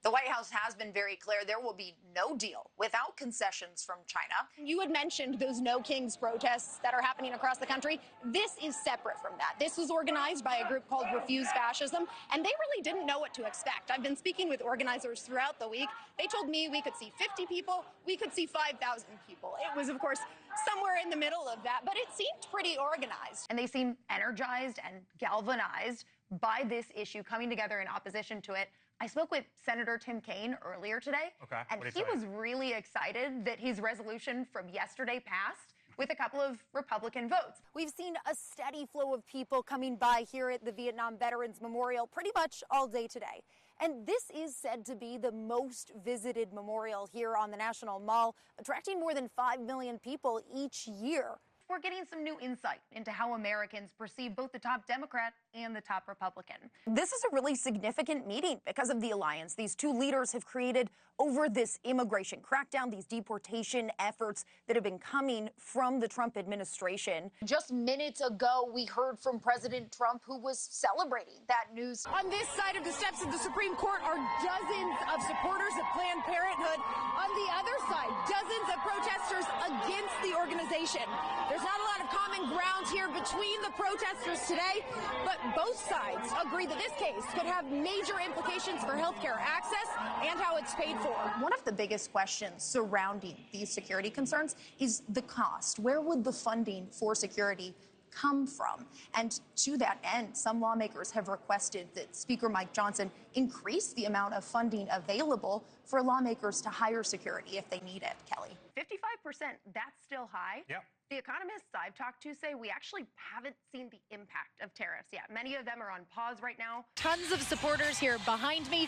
The White House has been very clear there will be no deal without concessions from China. You had mentioned those No Kings protests that are happening across the country. This is separate from that. This was organized by a group called Refuse Fascism, and they really didn't know what to expect. I've been speaking with organizers throughout the week. They told me we could see 50 people, we could see 5,000 people. It was, of course, somewhere in the middle of that, but it seemed pretty organized. And they seem energized and galvanized by this issue, coming together in opposition to it. I spoke with Senator Tim Kaine earlier today, and he was really excited that his resolution from yesterday passed with a couple of Republican votes. We've seen a steady flow of people coming by here at the Vietnam Veterans Memorial pretty much all day today. And this is said to be the most visited memorial here on the National Mall, attracting more than 5 million people each year. We're getting some new insight into how Americans perceive both the top Democrat and the top Republican. This is a really significant meeting because of the alliance these two leaders have created over this immigration crackdown, these deportation efforts that have been coming from the Trump administration. Just minutes ago, we heard from President Trump, who was celebrating that news. On this side of the steps of the Supreme Court are dozens of supporters of Planned Parenthood. On the other side, dozens of protesters against the organization. There's not a lot of common ground here between the protesters today, but both sides agree that this case could have major implications for healthcare access and how it's paid for. One of the biggest questions surrounding these security concerns is the cost. Where would the funding for security come from? And to that end, some lawmakers have requested that Speaker Mike Johnson increase the amount of funding available for lawmakers to hire security if they need it. Kelly. 55%, that's still high. Yep. The economists I've talked to say we actually haven't seen the impact of tariffs yet. Many of them are on pause right now. Tons of supporters here behind me.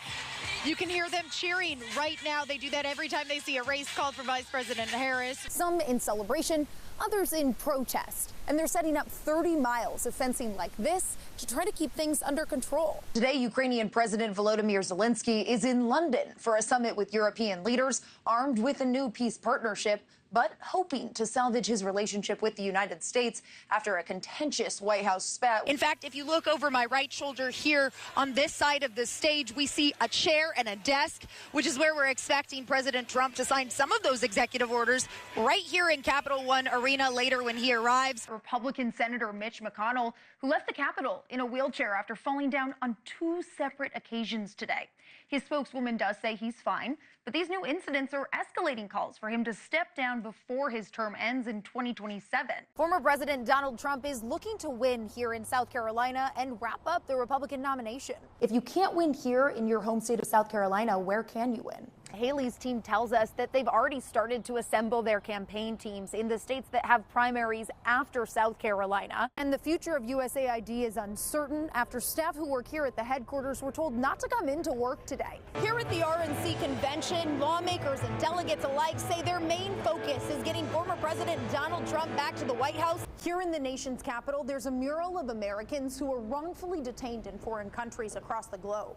You can hear them cheering right now. They do that every time they see a race called for Vice President Harris. Some in celebration, others in protest. And they're setting up 30 miles of fencing like this to try to keep things under control. Today, Ukrainian President Volodymyr Zelensky is in London for a summit with European leaders, armed with a new peace partnership, but hoping to salvage his relationship with the United States after a contentious White House spat. In fact, if you look over my right shoulder here on this side of the stage, we see a chair and a desk, which is where we're expecting President Trump to sign some of those executive orders right here in Capital One Arena later when he arrives. Republican Senator Mitch McConnell, who left the Capitol in a wheelchair after falling down on 2 separate occasions today. His spokeswoman does say he's fine, but these new incidents are escalating calls for him to step down before his term ends in 2027. Former President Donald Trump is looking to win here in South Carolina and wrap up the Republican nomination. If you can't win here in your home state of South Carolina, where can you win? Haley's team tells us that they've already started to assemble their campaign teams in the states that have primaries after South Carolina. And the future of USAID is uncertain after staff who work here at the headquarters were told not to come into work today. Here at the RNC convention, lawmakers and delegates alike say their main focus is getting former President Donald Trump back to the White House. Here in the nation's capital, there's a mural of Americans who were wrongfully detained in foreign countries across the globe.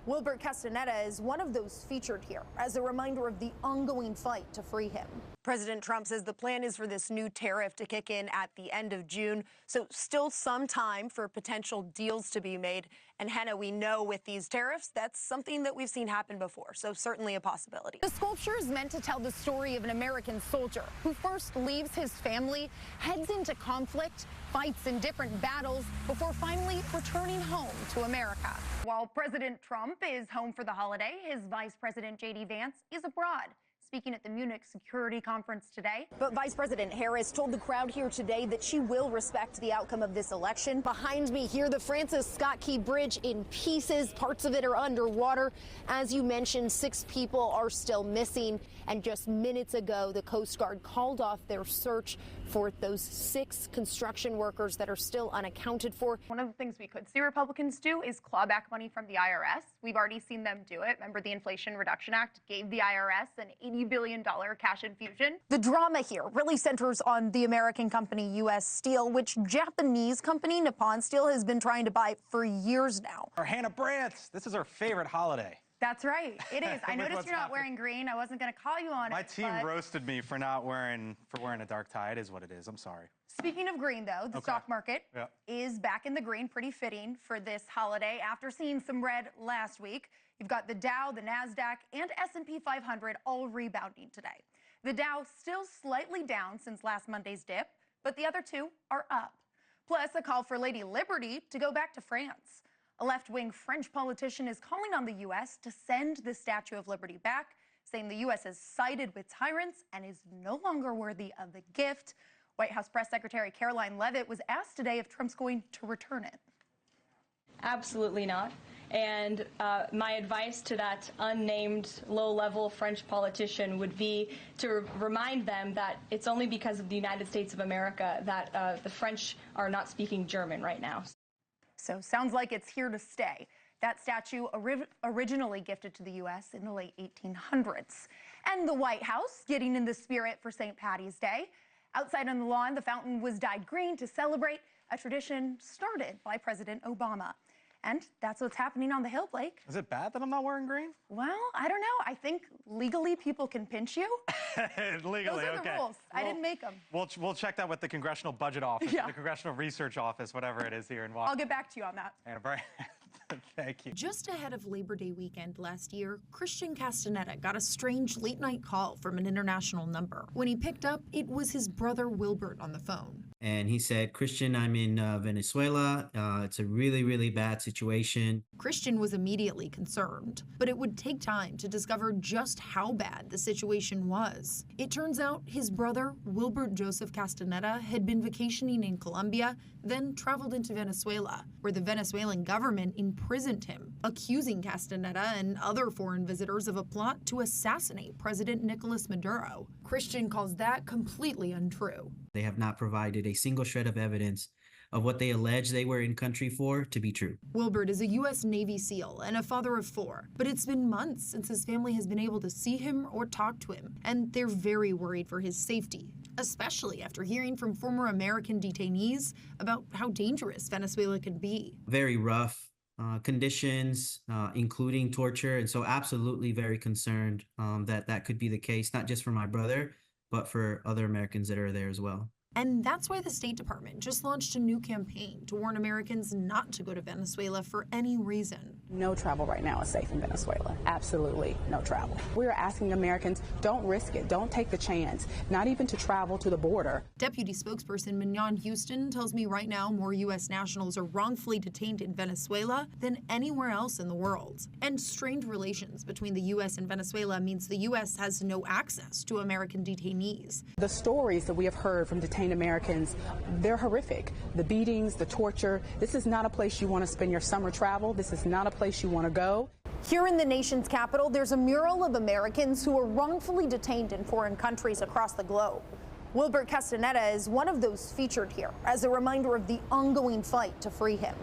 Wilbert Castaneda is one of those featured here as a reminder of the ongoing fight to free him. President Trump says the plan is for this new tariff to kick in at the end of June, so still some time for potential deals to be made. And Hannah, we know with these tariffs, that's something that we've seen happen before, so certainly a possibility. The sculpture is meant to tell the story of an American soldier who first leaves his family, heads into conflict, fights in different battles before finally returning home to America. While President Trump is home for the holiday, his Vice President J.D. Vance is abroad, speaking at the Munich Security Conference today. But Vice President Harris told the crowd here today that she will respect the outcome of this election. Behind me here, the Francis Scott Key Bridge in pieces. Parts of it are underwater. As you mentioned, 6 people are still missing. And just minutes ago, the Coast Guard called off their search for those 6 construction workers that are still unaccounted for. One of the things we could see Republicans do is claw back money from the IRS. We've already seen them do it. Remember, the Inflation Reduction Act gave the IRS an $80 billion cash infusion. The drama here really centers on the American company U.S. Steel, which Japanese company Nippon Steel has been trying to buy for years now. Our Hannah Brandt, this is her favorite holiday. That's right. It is. I noticed you're not wearing green. I wasn't going to call you on My it. team roasted me for not wearing a dark tie. It is what it is. I'm sorry. Speaking of green, though, the stock market is back in the green, pretty fitting for this holiday. After seeing some red last week, you've got the Dow, the NASDAQ, and S&P 500 all rebounding today. The Dow still slightly down since last Monday's dip, but the other two are up. Plus, a call for Lady Liberty to go back to France. A left-wing French politician is calling on the U.S. to send the Statue of Liberty back, saying the U.S. has sided with tyrants and is no longer worthy of the gift. White House Press Secretary Caroline Leavitt was asked today if Trump's going to return it. Absolutely not. And my advice to that unnamed low-level French politician would be to remind them that it's only because of the United States of America that the French are not speaking German right now. So sounds like it's here to stay. That statue originally gifted to the U.S. in the late 1800s. And the White House getting in the spirit for St. Paddy's Day. Outside on the lawn, the fountain was dyed green to celebrate a tradition started by President Obama. And that's what's happening on the Hill, Blake. Is it bad that I'm not wearing green? Well, I don't know. I think legally people can pinch you. Legally, Those are the rules. I didn't make them. We'll check that with the Congressional Budget Office, the Congressional Research Office, whatever it is here in Washington. I'll get back to you on that. Anna Brandt. Thank you. Just ahead of Labor Day weekend last year, Christian Castaneda got a strange late-night call from an international number. When he picked up, it was his brother Wilbert on the phone. And he said, Christian, I'm in Venezuela. It's a really, really bad situation. Christian was immediately concerned, but it would take time to discover just how bad the situation was. It turns out his brother, Wilbert Joseph Castaneda, had been vacationing in Colombia, then traveled into Venezuela, where the Venezuelan government imprisoned him, accusing Castaneda and other foreign visitors of a plot to assassinate President Nicolas Maduro. Christian calls that completely untrue. They have not provided a single shred of evidence of what they allege they were in country for to be true. Wilbert is a U.S. Navy SEAL and a father of 4, but it's been months since his family has been able to see him or talk to him, and they're very worried for his safety, especially after hearing from former American detainees about how dangerous Venezuela can be. Very rough conditions, including torture, and so absolutely very concerned that that could be the case, not just for my brother, but for other Americans that are there as well. And that's why the State Department just launched a new campaign to warn Americans not to go to Venezuela for any reason. No travel right now is safe in Venezuela. Absolutely no travel. We are asking Americans, don't risk it. Don't take the chance, not even to travel to the border. Deputy spokesperson Mignon Houston tells me right now more U.S. nationals are wrongfully detained in Venezuela than anywhere else in the world. And strained relations between the U.S. and Venezuela means the U.S. has no access to American detainees. The stories that we have heard from detained Americans, they're horrific. The beatings, the torture. This is not a place you want to spend your summer travel. This is not a place you want to go. Here in the nation's capital, there's a mural of Americans who are wrongfully detained in foreign countries across the globe. Wilbert Castaneda is one of those featured here as a reminder of the ongoing fight to free him.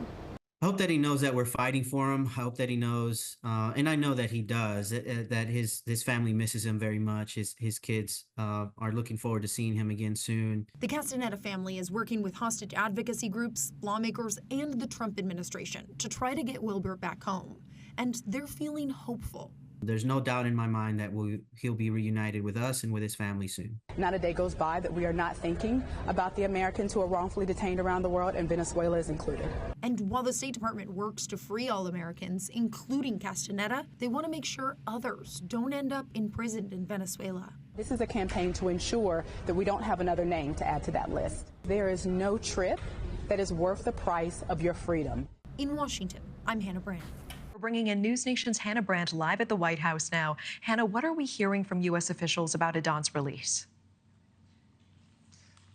I hope that he knows that we're fighting for him. I hope that he knows, and I know that he does, that his family misses him very much. His kids are looking forward to seeing him again soon. The Castaneda family is working with hostage advocacy groups, lawmakers, and the Trump administration to try to get Wilbert back home. And they're feeling hopeful. There's no doubt in my mind that he'll be reunited with us and with his family soon. Not a day goes by that we are not thinking about the Americans who are wrongfully detained around the world, and Venezuela is included. And while the State Department works to free all Americans, including Castaneda, they want to make sure others don't end up imprisoned in Venezuela. This is a campaign to ensure that we don't have another name to add to that list. There is no trip that is worth the price of your freedom. In Washington, I'm Hannah Brandt. We're bringing in News Nation's Hannah Brandt live at the White House now. Hannah, what are we hearing from U.S. officials about Adon's release?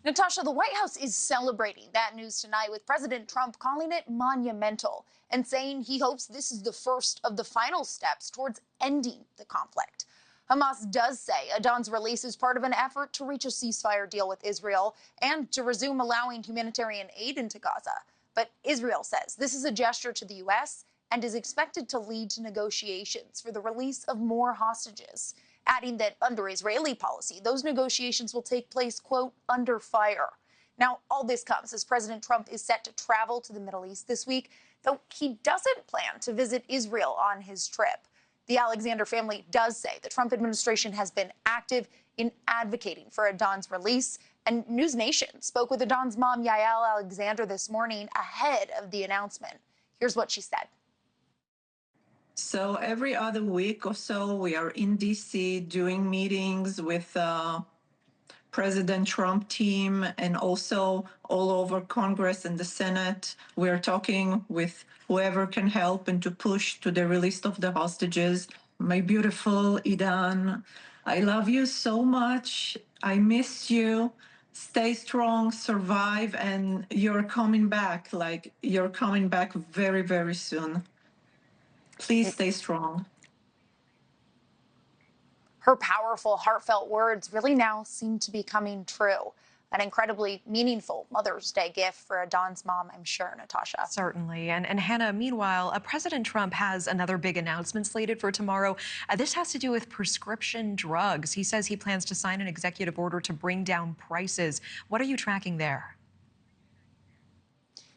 Natasha, the White House is celebrating that news tonight with President Trump calling it monumental and saying he hopes this is the first of the final steps towards ending the conflict. Hamas does say Adon's release is part of an effort to reach a ceasefire deal with Israel and to resume allowing humanitarian aid into Gaza. But Israel says this is a gesture to the U.S. and is expected to lead to negotiations for the release of more hostages, adding that under Israeli policy, those negotiations will take place, quote, under fire. Now, all this comes as President Trump is set to travel to the Middle East this week, though he doesn't plan to visit Israel on his trip. The Alexander family does say the Trump administration has been active in advocating for Adon's release. And News Nation spoke with Adon's mom, Yael Alexander, this morning ahead of the announcement. Here's what she said. So every other week or so, we are in D.C. doing meetings with President Trump team and also all over Congress and the Senate. We're talking with whoever can help and to push to the release of the hostages. My beautiful Adon, I love you so much. I miss you. Stay strong, survive, and you're coming back. Like, you're coming back very, very soon. Please stay strong. Her powerful, heartfelt words really now seem to be coming true. An incredibly meaningful Mother's Day gift for Adon's mom, I'm sure, Natasha. Certainly. And Hannah, meanwhile, President Trump has another big announcement slated for tomorrow. This has to do with prescription drugs. He says he plans to sign an executive order to bring down prices. What are you tracking there?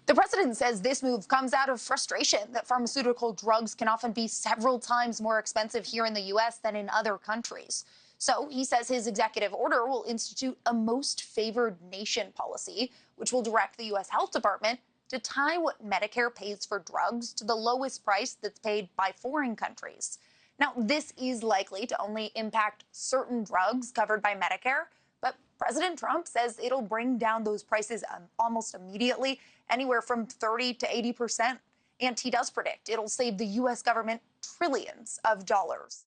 The president says this move comes out of frustration that pharmaceutical drugs can often be several times more expensive here in the U.S. than in other countries. So he says his executive order will institute a most favored nation policy, which will direct the U.S. Health Department to tie what Medicare pays for drugs to the lowest price that's paid by foreign countries. Now, this is likely to only impact certain drugs covered by Medicare, but President Trump says it'll bring down those prices almost immediately, anywhere from 30 to 80%. And he does predict it'll save the U.S. government trillions of dollars.